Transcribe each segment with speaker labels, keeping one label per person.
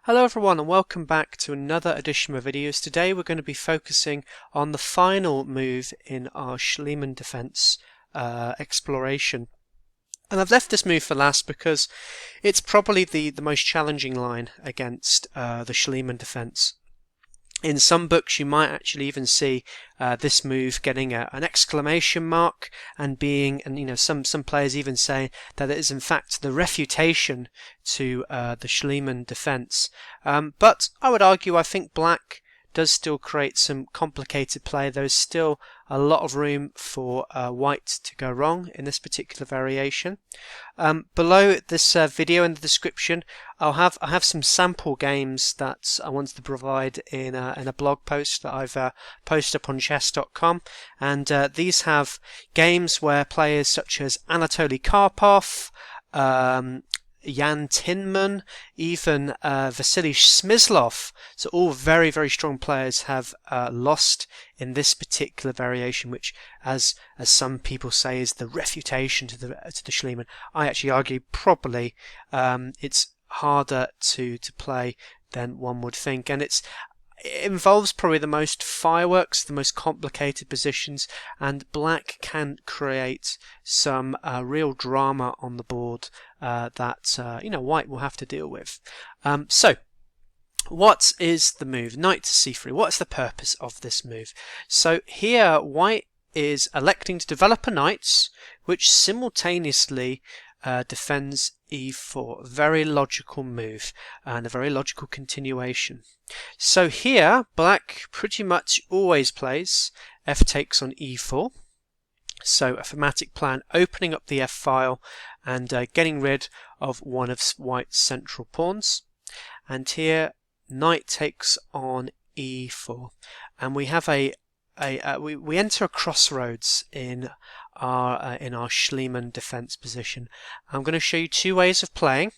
Speaker 1: Hello everyone and welcome back to another edition of videos. Today we're going to be focusing on the final move in our Schliemann defense exploration. And I've left this move for last because it's probably the most challenging line against the Schliemann defense. In some books you might actually even see this move getting an exclamation mark and some players even say that it is in fact the refutation to the Schliemann defense. But I would argue I think black does still create some complicated play. There's still a lot of room for white to go wrong in this particular variation. Below this video in the description I have some sample games that I wanted to provide in a blog post that I've posted up on chess.com, and these have games where players such as Anatoly Karpov, Jan Tinman, even Vasily Smyslov, so all very, very strong players have lost in this particular variation, which, as some people say, is the refutation to the Schliemann. I actually argue probably it's harder to play than one would think, and it involves probably the most fireworks, the most complicated positions, and black can create some real drama on the board that white will have to deal with. So what is the move? Knight to c3. What's the purpose of this move? So here white is electing to develop a knight which simultaneously defends e4. Very logical move and a very logical continuation. So here black pretty much always plays f takes on e4. So a thematic plan, opening up the f file and getting rid of one of white's central pawns. And here knight takes on e4, and we have we enter a crossroads in our Schliemann defense position. I'm going to show you two ways of playing.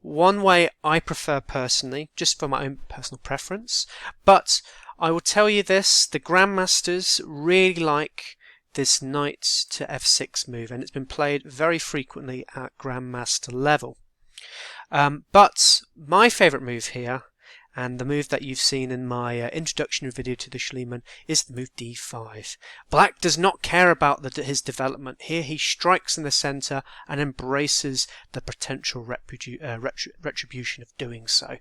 Speaker 1: One way I prefer personally, just for my own personal preference, but I will tell you this: the grandmasters really like this knight to f6 move, and it's been played very frequently at grandmaster level. But my favorite move here, and the move that you've seen in my introductory video to the Schliemann, is the move d5. Black does not care about his development. Here he strikes in the center and embraces the potential retribution of doing so.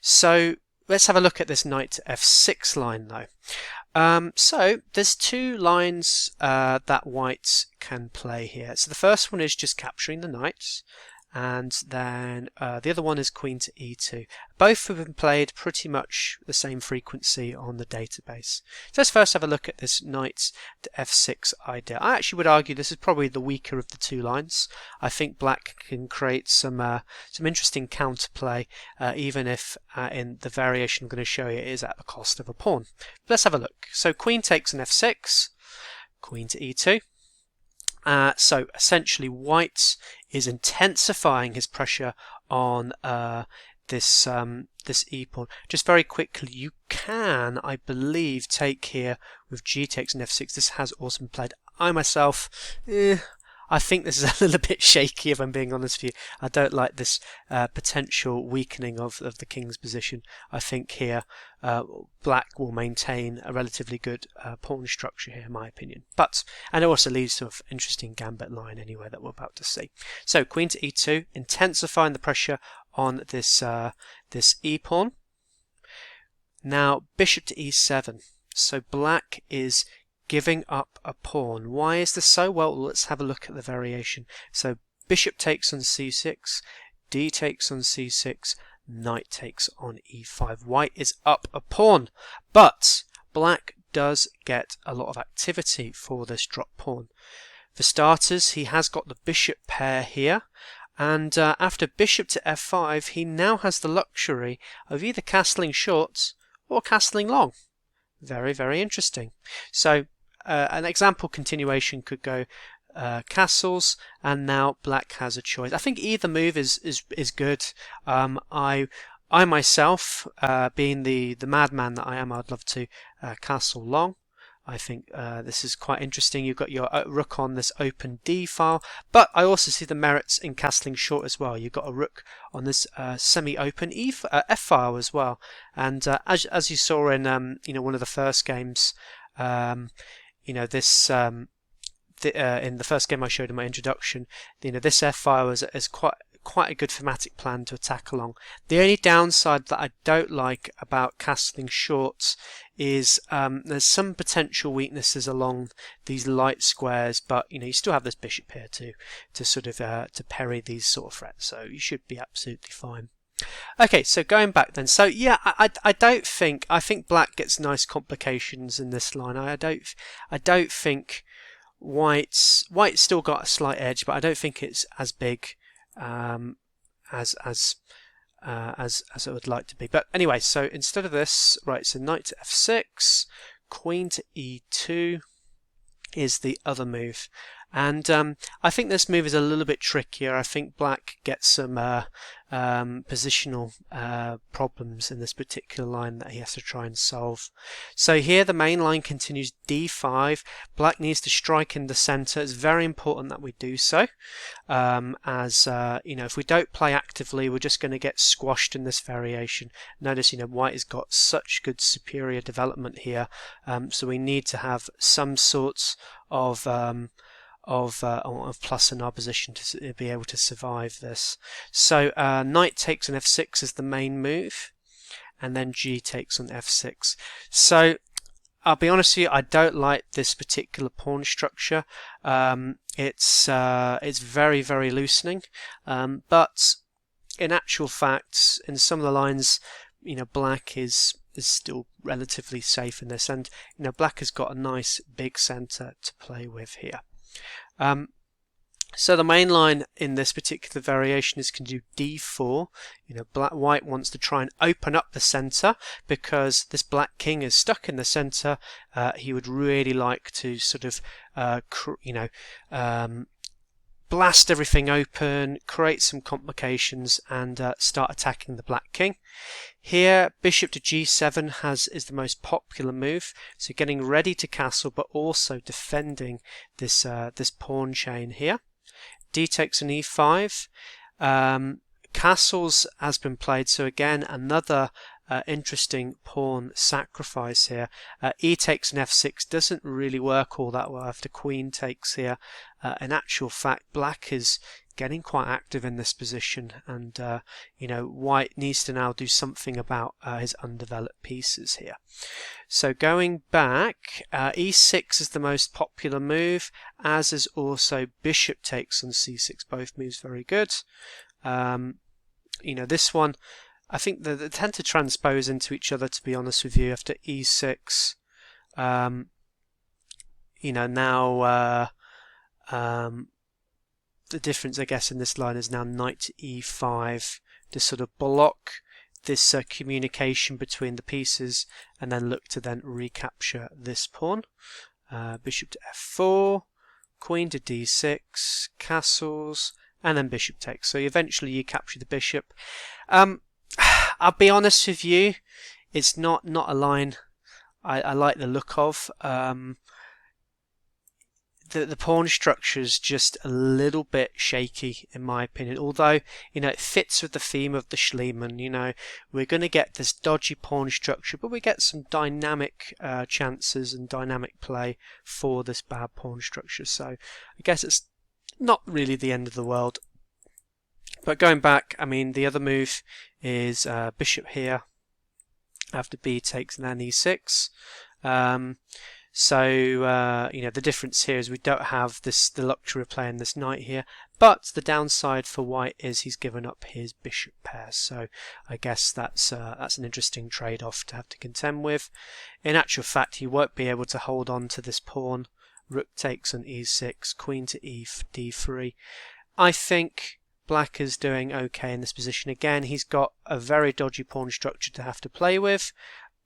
Speaker 1: So let's have a look at this knight to f6 line though. So there's two lines that white can play here. So the first one is just capturing the knight, and then the other one is queen to e2. Both have been played pretty much the same frequency on the database. So let's first have a look at this knight to f6 idea. I actually would argue this is probably the weaker of the two lines. I think black can create some interesting counterplay, even if in the variation I'm going to show you it is at the cost of a pawn. Let's have a look. So queen takes on f6, queen to e2. So essentially white is intensifying his pressure on this e-pawn. Just very quickly, you can, I believe, take here with g takes on f6. This has also been played. I myself, I think this is a little bit shaky, if I'm being honest with you. I don't like this potential weakening of the king's position. I think here black will maintain a relatively good pawn structure here, in my opinion. And it also leads to an interesting gambit line anyway that we're about to see. So queen to e2, intensifying the pressure on this e-pawn. Now bishop to e7. So black is giving up a pawn. Why is this so? Well, let's have a look at the variation. So bishop takes on c6, d takes on c6, knight takes on e5. White is up a pawn, but black does get a lot of activity for this drop pawn. For starters, he has got the bishop pair here, and after bishop to f5, he now has the luxury of either castling short or castling long. Very, very interesting. So an example continuation could go castles, and now black has a choice. I think either move is good. I myself, being the madman that I am, I'd love to castle long. I think this is quite interesting. You've got your rook on this open D file, but I also see the merits in castling short as well. You've got a rook on this semi-open F file as well, and as you saw in one of the first games, this in the first game I showed in my introduction, this F file is quite a good thematic plan to attack along. The only downside that I don't like about castling short is there's some potential weaknesses along these light squares, but you still have this bishop here to sort of to parry these sort of threats, so you should be absolutely fine. Okay, so going back then, so yeah, I think black gets nice complications in this line. I don't think white's still got a slight edge, but I don't think it's as big as it would like to be. But anyway, so instead of this, right, so knight to f6, queen to e2 is the other move. And I think this move is a little bit trickier. I think black gets some positional problems in this particular line that he has to try and solve. So here the main line continues d5. Black needs to strike in the center. It's very important that we do so, as if we don't play actively, we're just going to get squashed in this variation. Notice white has got such good superior development here, so we need to have some sorts of plus in our position to be able to survive this. So knight takes on f6 is the main move, and then g takes on f6. So I'll be honest with you, I don't like this particular pawn structure. It's very, very loosening, but in actual fact, in some of the lines, black is still relatively safe in this, and black has got a nice big center to play with here. So the main line in this particular variation is can do d4. White wants to try and open up the center because this black king is stuck in the center. He would really like to sort of blast everything open, create some complications, and start attacking the black king. Here, bishop to g7 is the most popular move, so getting ready to castle, but also defending this pawn chain here. D takes an e5. Castles has been played, so again another interesting pawn sacrifice here. E takes an f6 doesn't really work all that well after queen takes here. In actual fact, black is getting quite active in this position, and white needs to now do something about his undeveloped pieces here. So going back, e6 is the most popular move, as is also bishop takes on c6. Both moves very good. This one, I think they tend to transpose into each other, to be honest with you. After e6, the difference, I guess, in this line is now knight to e5 to sort of block this communication between the pieces, and then look to then recapture this pawn. Bishop to f4, queen to d6, castles, and then bishop takes. So eventually you capture the bishop. I'll be honest with you, it's not a line I like the look of. The pawn structure is just a little bit shaky in my opinion, although it fits with the theme of the Schliemann. We're going to get this dodgy pawn structure, but we get some dynamic chances and dynamic play for this bad pawn structure, so I guess it's not really the end of the world. But going back, the other move is bishop here after b takes and then e6. The difference here is we don't have the luxury of playing this knight here, but the downside for white is he's given up his bishop pair, so I guess that's an interesting trade-off to have to contend with. In actual fact, he won't be able to hold on to this pawn. Rook takes on e6, queen to d3. I think black is doing okay in this position. Again, he's got a very dodgy pawn structure to have to play with,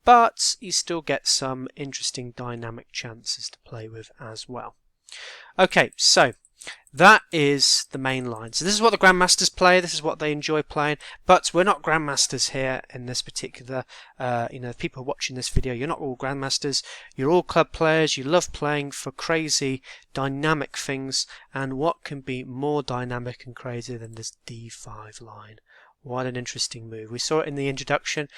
Speaker 1: but he still gets some interesting dynamic chances to play with as well. Okay, so that is the main line. So this is what the grandmasters play, this is what they enjoy playing, but we're not grandmasters here in this particular, people watching this video, you're not all grandmasters, you're all club players, you love playing for crazy dynamic things, and what can be more dynamic and crazy than this D5 line? What an interesting move. We saw it in the introduction.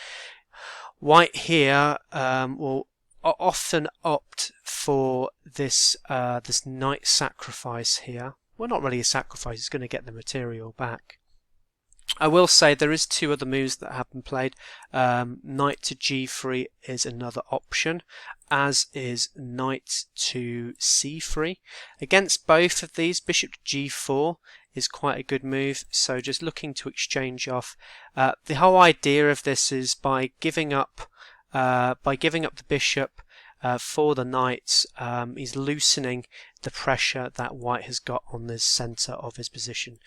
Speaker 1: White here will often opt for this this knight sacrifice here. Well, not really a sacrifice, it's going to get the material back. I will say there is two other moves that have been played. Knight to g3 is another option, as is knight to c3. Against both of these, bishop to g4 is quite a good move, so just looking to exchange off. The whole idea of this is by giving up the bishop for the knight, he's loosening the pressure that white has got on the center of his position.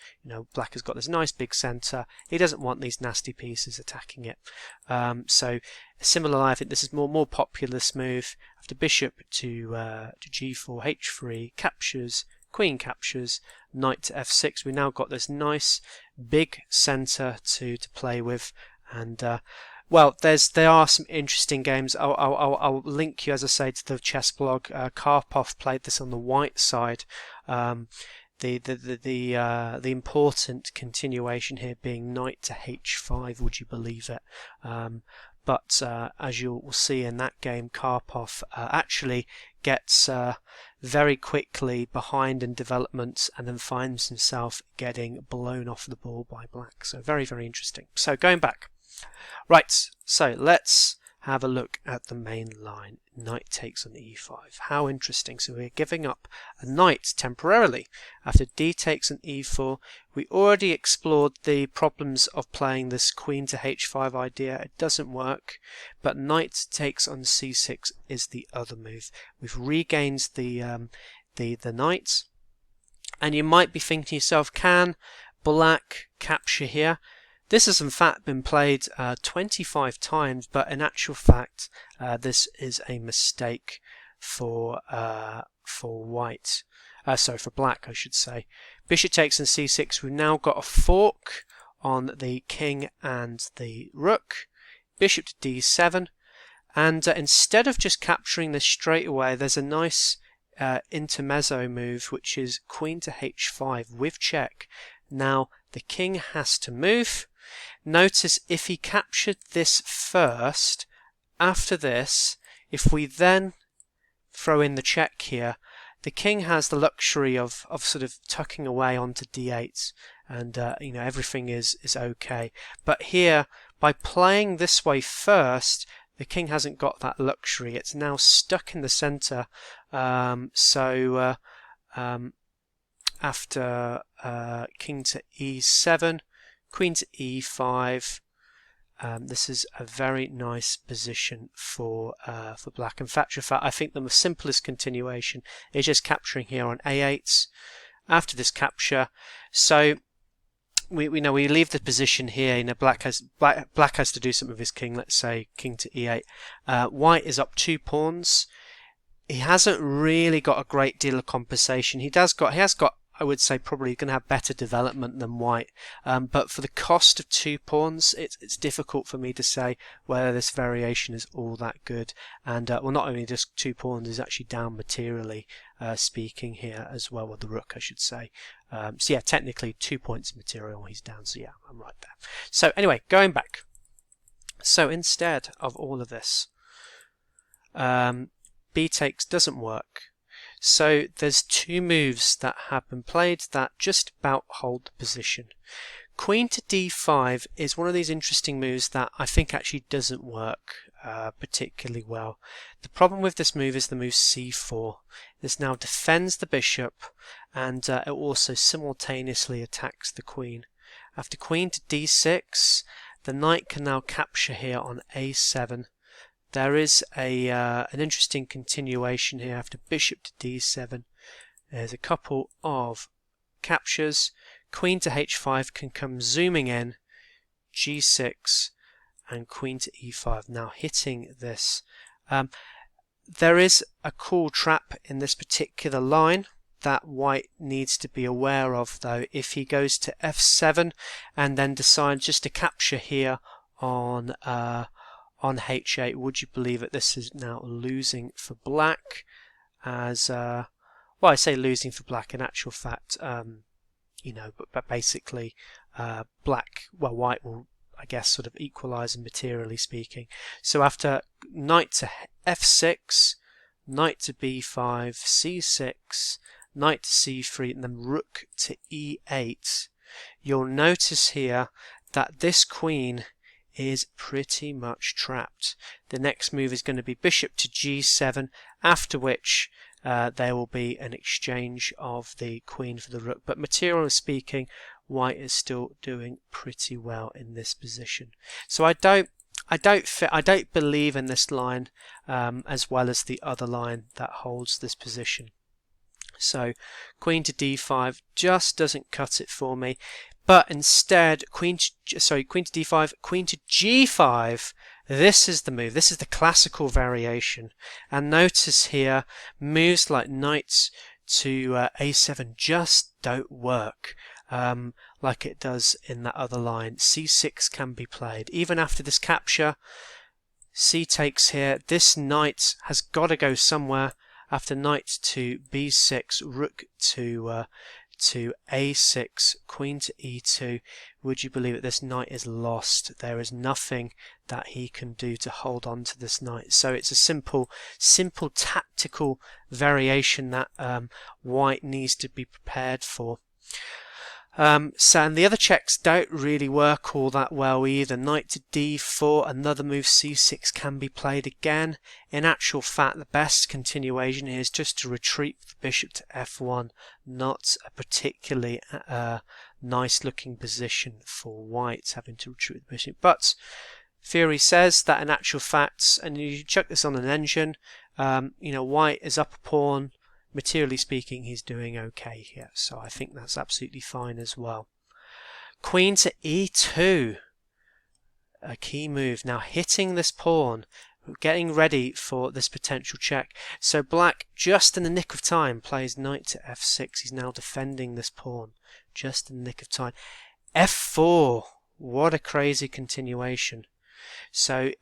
Speaker 1: Black has got this nice big center. He doesn't want these nasty pieces attacking it. So similarly, I think this is more popular, this move. After bishop to g4, h3 captures, queen captures, knight to f6. We now got this nice big center to play with, and well, there are some interesting games. I'll link you, as I say, to the chess blog. Karpov played this on the white side. The important continuation here being knight to h5. Would you believe it? But as you will see in that game, Karpov actually gets very quickly behind in development and then finds himself getting blown off the board by black. So very, very interesting. So going back. Right, so let's have a look at the main line. Knight takes on e5. How interesting. So we're giving up a knight temporarily. After d takes on e4, we already explored the problems of playing this queen to h5 idea. It doesn't work, but knight takes on c6 is the other move. We've regained the knight, and you might be thinking to yourself, can black capture here? This has in fact been played 25 times, but in actual fact this is a mistake for white. For black, I should say. Bishop takes on c6. We've now got a fork on the king and the rook. Bishop to d7, and instead of just capturing this straight away, there's a nice intermezzo move, which is queen to h5 with check. Now the king has to move. Notice if he captured this first, after this, if we then throw in the check here, the king has the luxury of sort of tucking away onto d8, and everything is okay. But here, by playing this way first, the king hasn't got that luxury. It's now stuck in the center. After king to e7, queen to e5, this is a very nice position for black. In fact, I think the simplest continuation is just capturing here on a8 after this capture. So we leave the position here. Black has to do something with his king. Let's say king to e8. White is up 2 pawns. He hasn't really got a great deal of compensation. He has got, I would say, probably going to have better development than white, but for the cost of 2 pawns, it's difficult for me to say whether this variation is all that good. And well, not only just 2 pawns, is actually down materially speaking here as well, with the rook, I should say. So yeah, technically 2 points of material he's down. So yeah, I'm right there. So anyway, going back. So instead of all of this, b takes doesn't work. So there's 2 moves that have been played that just about hold the position. Queen to d5 is one of these interesting moves that I think actually doesn't work particularly well. The problem with this move is the move c4. This now defends the bishop, and it also simultaneously attacks the queen. After queen to d6, the knight can now capture here on a7. There is an interesting continuation here after bishop to d7. There's a couple of captures. Queen to h5 can come zooming in, g6, and queen to e5. Now hitting this. There is a cool trap in this particular line that white needs to be aware of, though, if he goes to f7 and then decides just to capture here on h8, would you believe it, this is now losing for black, as well, I say losing for black, in actual fact, you know, but basically white will, I guess, sort of equalize materially speaking. So after knight to f6, knight to b5, c6, knight to c3, and then rook to e8, you'll notice here that this queen is pretty much trapped. The next move is going to be bishop to g7, after which there will be an exchange of the queen for the rook. But materially speaking, white is still doing pretty well in this position. So I don't believe in this line as well as the other line that holds this position. So queen to d5 just doesn't cut it for me. But instead, queen to d5, queen to g5, this is the move. This is the classical variation. And notice here, moves like knight to a7 just don't work like it does in that other line. c6 can be played. Even after this capture, c takes here. This knight has got to go somewhere. After knight to b6, rook to a6, queen to e2, would you believe it, this knight is lost. There is nothing that he can do to hold on to this knight. So it's a simple tactical variation that white needs to be prepared for. And the other checks don't really work all that well either. Knight to d4, another move, c6 can be played again. In actual fact, the best continuation here is just to retreat the bishop to f1, not a particularly nice looking position for white, having to retreat the bishop. But theory says that in actual fact, and you check this on an engine, you know, white is up a pawn. Materially speaking, he's doing okay here, so I think that's absolutely fine as well. Queen to e2, a key move. Now hitting this pawn, getting ready for this potential check. So black, just in the nick of time, plays knight to f6. He's now defending this pawn, just in the nick of time. f4, what a crazy continuation. So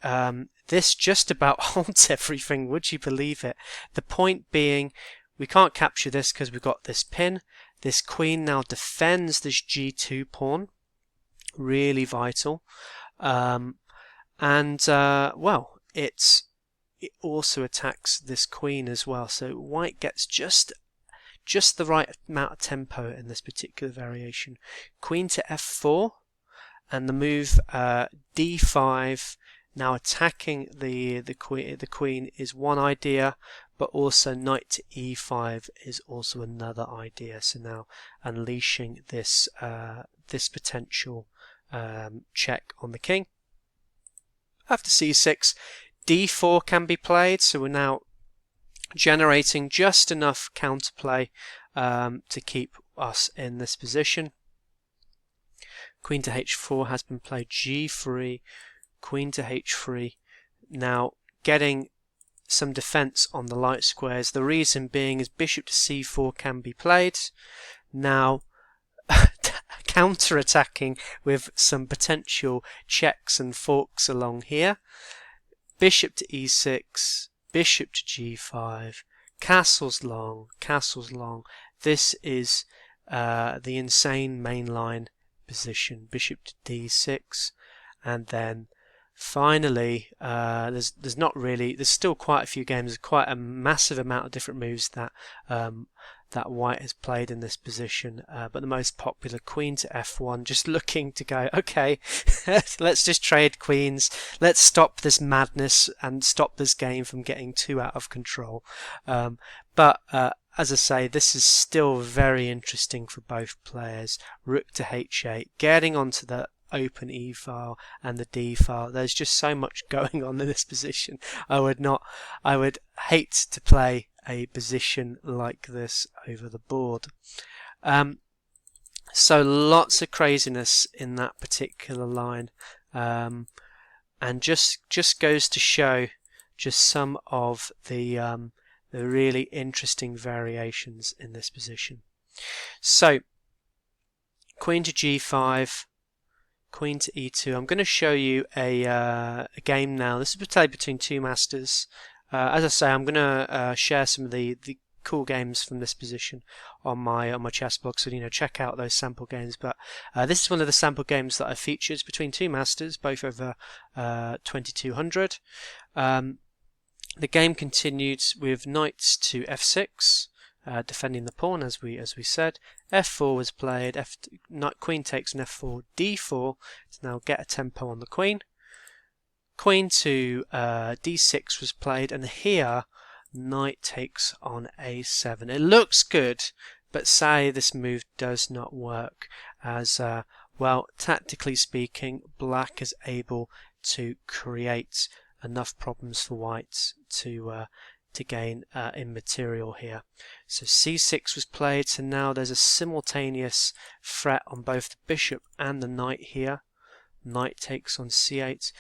Speaker 1: this just about holds everything, would you believe it? The point being, we can't capture this because we've got this pin. This queen now defends this g2 pawn, really vital. Well, it also attacks this queen as well. So white gets just the right amount of tempo in this particular variation. Queen to f4, and the move d5. Now attacking the queen is one idea, but also knight to e5 is also another idea. So now unleashing this this potential check on the king. After c6, d4 can be played. So we're now generating just enough counterplay to keep us in this position. Queen to h4 has been played. g3. Queen to h3, now getting some defense on the light squares. The reason being is bishop to c4 can be played. Now counter-attacking with some potential checks and forks along here. Bishop to e6, bishop to g5, castles long. This is the insane mainline position. Bishop to d6, and then finally, there's still quite a few games, quite a massive amount of different moves that that white has played in this position, but the most popular, queen to f1, just looking to go, okay, let's just trade queens, let's stop this madness and stop this game from getting too out of control. But as I say, this is still very interesting for both players. Rook to h8, getting onto the open E file and the D file. There's just so much going on in this position. I would hate to play a position like this over the board. So lots of craziness in that particular line, and just goes to show just some of the the really interesting variations in this position. So queen to g5, queen to e2. I'm going to show you a game now. This is played between two masters. As I say, I'm going to share some of the cool games from this position on my chess blog, so check out those sample games. But this is one of the sample games that I featured between two masters, both over 2200. The game continued with knight to f6, defending the pawn as we said. f4 was played. Queen takes an f4, d4 to now get a tempo on the queen. Queen to d6 was played, and here knight takes on a7. It looks good, but say this move does not work, as well, tactically speaking, black is able to create enough problems for white to gain immaterial here. So c6 was played, so now there's a simultaneous threat on both the bishop and the knight here. Knight takes on c8,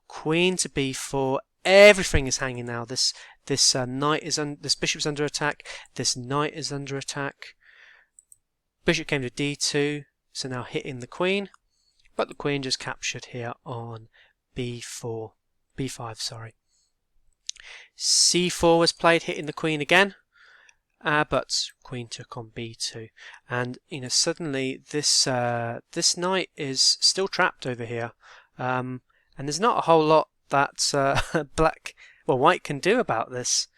Speaker 1: queen to b4. Everything is hanging now. This bishop is under attack. This knight is under attack. Bishop came to d2, so now hitting the queen, but the queen just captured here on b5. Sorry. c4 was played, hitting the queen again, but queen took on b2, and suddenly this knight is still trapped over here, and there's not a whole lot that white can do about this.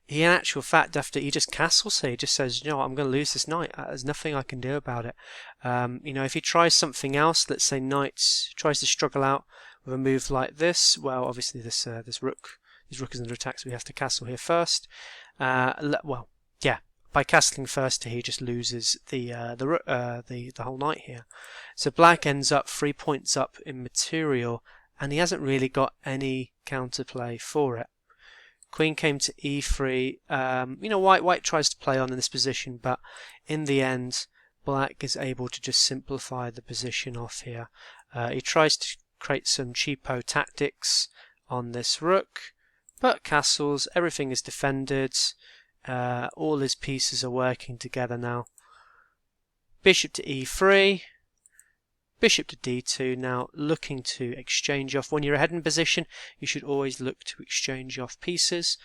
Speaker 1: He, in actual fact, after he just castles here, he just says, what, I'm going to lose this knight. There's nothing I can do about it. If he tries something else, let's say knight tries to struggle out with a move like this, well, obviously this rook is under attack, so we have to castle here first. By castling first, he just loses the whole knight here. So black ends up 3 points up in material, and he hasn't really got any counterplay for it. Queen came to e3. White tries to play on in this position, but in the end, black is able to just simplify the position off here. He tries to create some cheapo tactics on this rook, but castles, everything is defended. All his pieces are working together now. Bishop to e3. Bishop to d2, now looking to exchange off. When you're ahead in position, you should always look to exchange off pieces.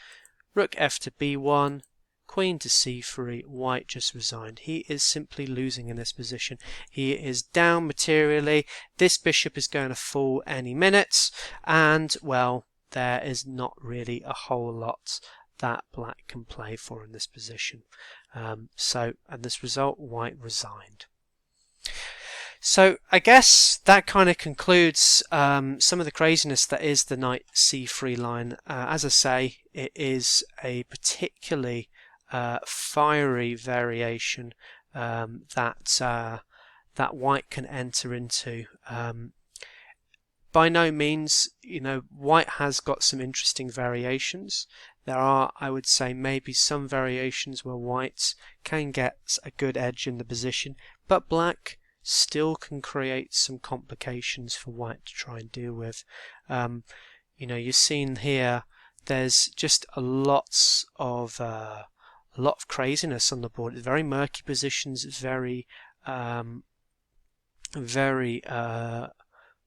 Speaker 1: Rook f to b1, queen to c3, white just resigned. He is simply losing in this position. He is down materially. This bishop is going to fall any minute, and, well, there is not really a whole lot that black can play for in this position. And this result, white resigned. So I guess that kind of concludes some of the craziness that is the knight c3 line. As I say, it is a particularly fiery variation that white can enter into. By no means, white has got some interesting variations. There are, I would say, maybe some variations where white can get a good edge in the position, but black still can create some complications for white to try and deal with. You're seeing here there's just a lot of craziness on the board. It's very murky positions, very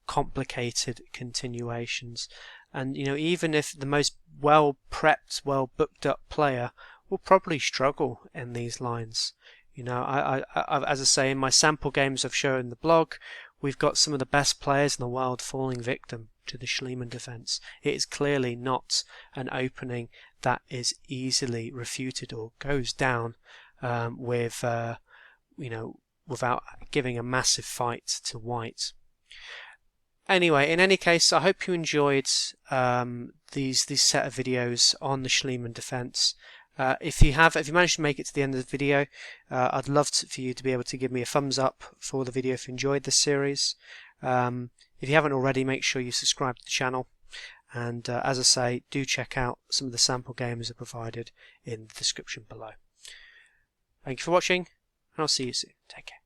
Speaker 1: complicated continuations, and even if the most well prepped, well booked up player will probably struggle in these lines. As I say, in my sample games I've shown in the blog, we've got some of the best players in the world falling victim to the Schliemann defense. It is clearly not an opening that is easily refuted or goes down without giving a massive fight to white. Anyway, in any case, I hope you enjoyed these set of videos on the Schliemann defense. If you managed to make it to the end of the video, I'd love for you to be able to give me a thumbs up for the video if you enjoyed this series. If you haven't already, make sure you subscribe to the channel. And as I say, do check out some of the sample games that are provided in the description below. Thank you for watching, and I'll see you soon. Take care.